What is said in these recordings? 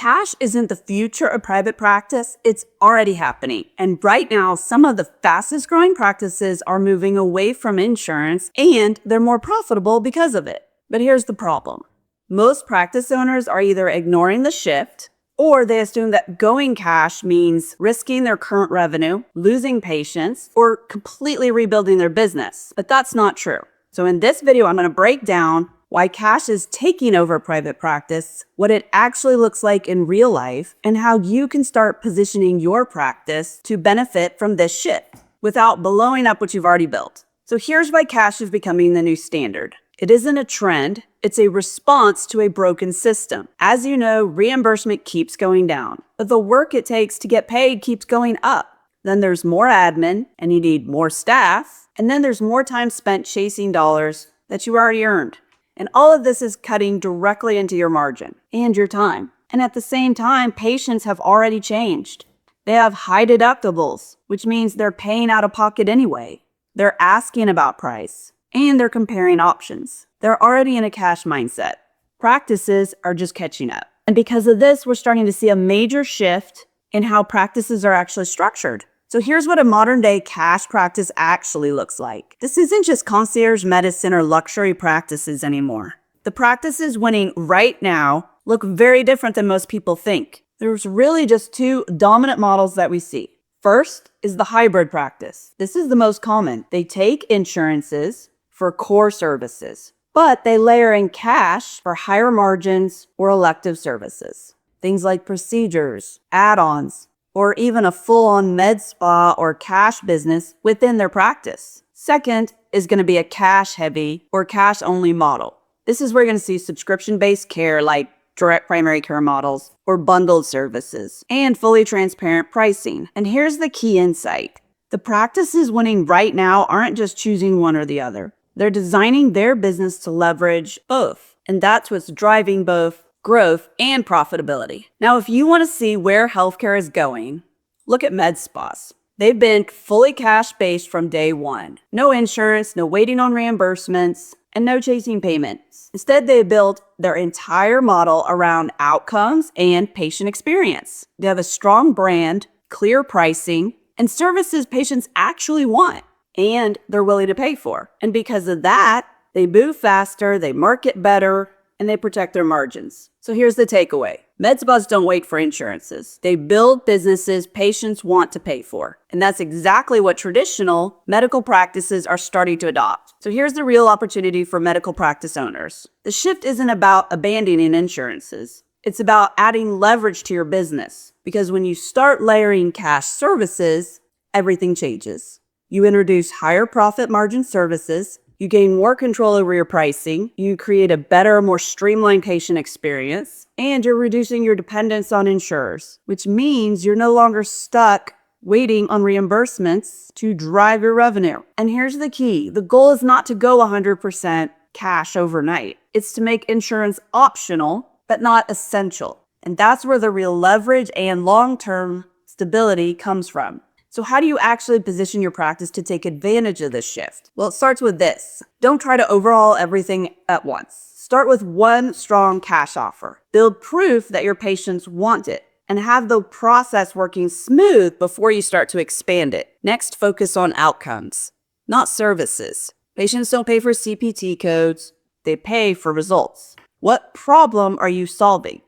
cash isn't the future of private practice, it's already happening. And right now, some of the fastest growing practices are moving away from insurance, and they're more profitable because of it. But here's the problem. Most practice owners are either ignoring the shift, or they assume that going cash means risking their current revenue, losing patients, or completely rebuilding their business. But that's not true. So in this video, I'm going to break down why cash is taking over private practice, what it actually looks like in real life, and how you can start positioning your practice to benefit from this shift without blowing up what you've already built. So here's why cash is becoming the new standard. It isn't a trend, it's a response to a broken system. As you know, reimbursement keeps going down, but the work it takes to get paid keeps going up. Then there's more admin, and you need more staff, and then there's more time spent chasing dollars that you already earned. And all of this is cutting directly into your margin and your time. And at the same time, patients have already changed. They have high deductibles, which means they're paying out of pocket anyway. They're asking about price, and they're comparing options. They're already in a cash mindset. Practices are just catching up. And because of this, we're starting to see a major shift in how practices are actually structured. So here's what a modern day cash practice actually looks like. This isn't just concierge medicine or luxury practices anymore. The practices winning right now look very different than most people think. There's really just two dominant models that we see. First is the hybrid practice. This is the most common. They take insurances for core services, but they layer in cash for higher margins or elective services. Things like procedures, add-ons, or even a full-on med spa or cash business within their practice. Second is going to be a cash-heavy or cash-only model. This is where you're going to see subscription-based care like direct primary care models or bundled services and fully transparent pricing. And here's the key insight. The practices winning right now aren't just choosing one or the other. They're designing their business to leverage both. And that's what's driving both growth and profitability. Now, if you want to see where healthcare is going, look at med spas. They've been fully cash-based from day one. No insurance, no waiting on reimbursements, and no chasing payments. Instead, they built their entire model around outcomes and patient experience. They have a strong brand, clear pricing, and services patients actually want, and they're willing to pay for. And because of that, they move faster, they market better, and they protect their margins. So here's the takeaway. Med spas don't wait for insurances. They build businesses patients want to pay for. And that's exactly what traditional medical practices are starting to adopt. So here's the real opportunity for medical practice owners. The shift isn't about abandoning insurances. It's about adding leverage to your business. Because when you start layering cash services, everything changes. You introduce higher profit margin services. You gain more control over your pricing, you create a better, more streamlined patient experience, and you're reducing your dependence on insurers, which means you're no longer stuck waiting on reimbursements to drive your revenue. And here's the key. The goal is not to go 100% cash overnight. It's to make insurance optional, but not essential. And that's where the real leverage and long-term stability comes from. So how do you actually position your practice to take advantage of this shift? Well, it starts with this. Don't try to overhaul everything at once. Start with one strong cash offer. Build proof that your patients want it and have the process working smooth before you start to expand it. Next, focus on outcomes, not services. Patients don't pay for CPT codes. They pay for results. What problem are you solving?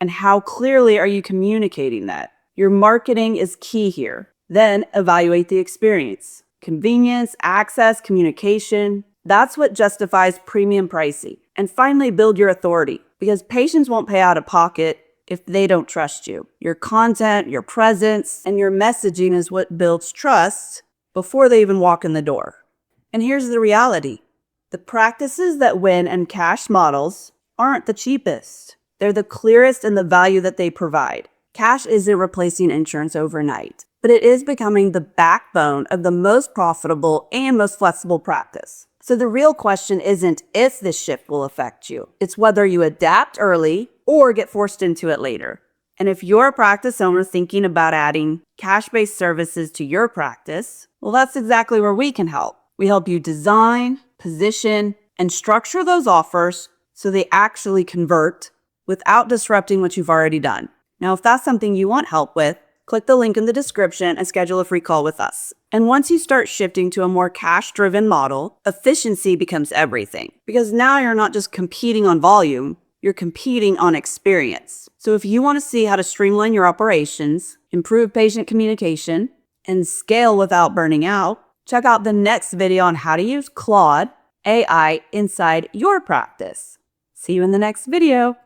And how clearly are you communicating that? Your marketing is key here. Then evaluate the experience. Convenience, access, communication. That's what justifies premium pricing. And finally, build your authority because patients won't pay out of pocket if they don't trust you. Your content, your presence, and your messaging is what builds trust before they even walk in the door. And here's the reality. The practices that win in cash models aren't the cheapest. They're the clearest in the value that they provide. Cash isn't replacing insurance overnight, but it is becoming the backbone of the most profitable and most flexible practice. So the real question isn't if this shift will affect you. It's whether you adapt early or get forced into it later. And if you're a practice owner thinking about adding cash-based services to your practice, well, that's exactly where we can help. We help you design, position, and structure those offers so they actually convert without disrupting what you've already done. Now, if that's something you want help with, click the link in the description and schedule a free call with us. And once you start shifting to a more cash-driven model, efficiency becomes everything. Because now you're not just competing on volume, you're competing on experience. So if you want to see how to streamline your operations, improve patient communication, and scale without burning out, check out the next video on how to use Claude AI inside your practice. See you in the next video.